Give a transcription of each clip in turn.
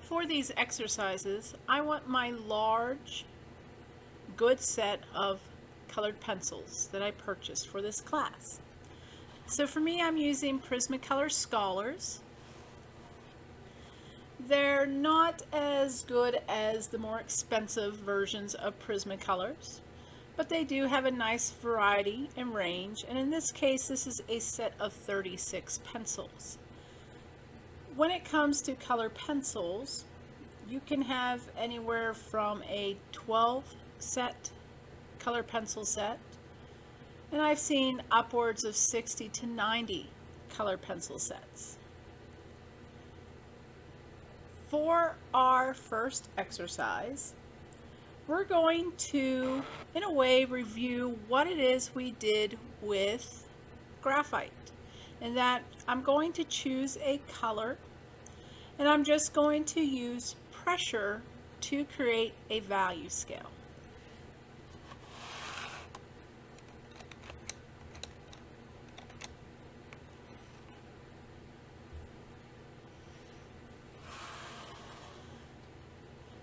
For these exercises, I want my large, good set of colored pencils that I purchased for this class. So for me, I'm using Prismacolor Scholars. They're not as good as the more expensive versions of Prismacolors, but they do have a nice variety and range, and in this case, this is a set of 36 pencils. When it comes to color pencils, you can have anywhere from a 12 set color pencil set, and I've seen upwards of 60 to 90 color pencil sets. For our first exercise, we're going to, in a way, review what it is we did with graphite. And that I'm going to choose a color, and I'm just going to use pressure to create a value scale.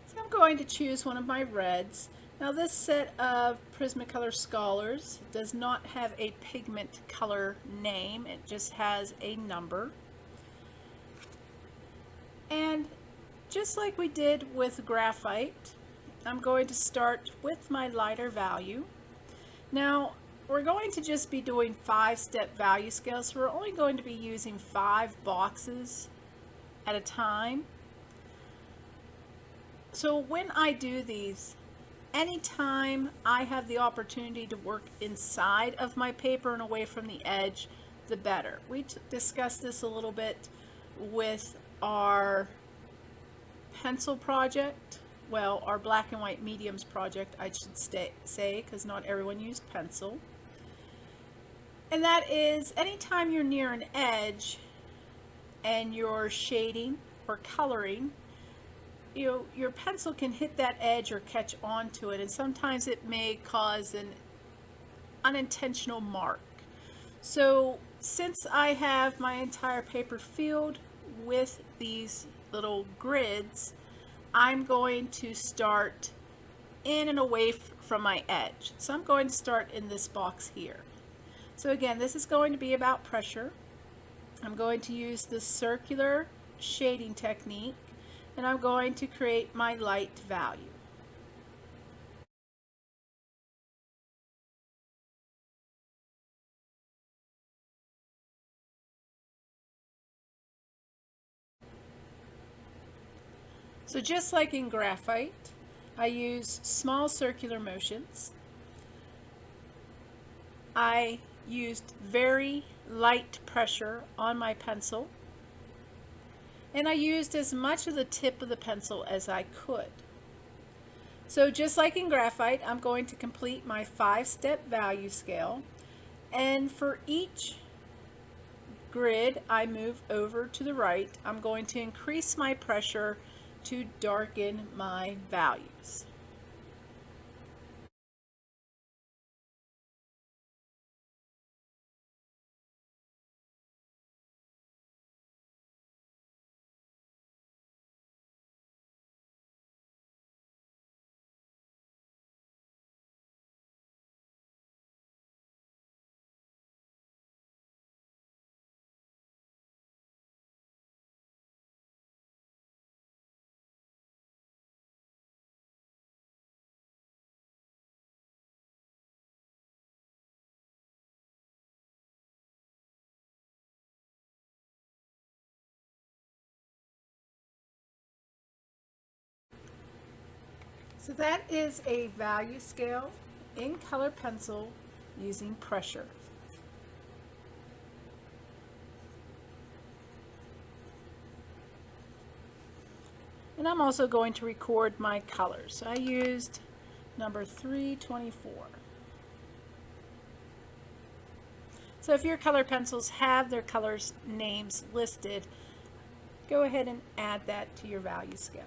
So I'm going to choose one of my reds. Now this set of Prismacolor Scholars does not have a pigment color name, it just has a number. And just like we did with graphite, I'm going to start with my lighter value. Now we're going to just be doing 5-step value scales, so we're only going to be using 5 boxes at a time. So when I do these, anytime I have the opportunity to work inside of my paper and away from the edge, the better. We discussed this a little bit with our pencil project, well, our black and white mediums project, I should say, because not everyone used pencil. And that is, anytime you're near an edge and you're shading or coloring, your pencil can hit that edge or catch onto it, and sometimes it may cause an unintentional mark. So since I have my entire paper filled with these little grids, I'm going to start in and away from my edge. So I'm going to start in this box here. So again, this is going to be about pressure. I'm going to use the circular shading technique, and I'm going to create my light value. So just like in graphite, I use small circular motions. I used very light pressure on my pencil, and I used as much of the tip of the pencil as I could. So just like in graphite, I'm going to complete my 5-step value scale, and for each grid I move over to the right, I'm going to increase my pressure to darken my values. So that is a value scale in color pencil using pressure. And I'm also going to record my colors. So I used number 324. So if your color pencils have their colors names listed, go ahead and add that to your value scale.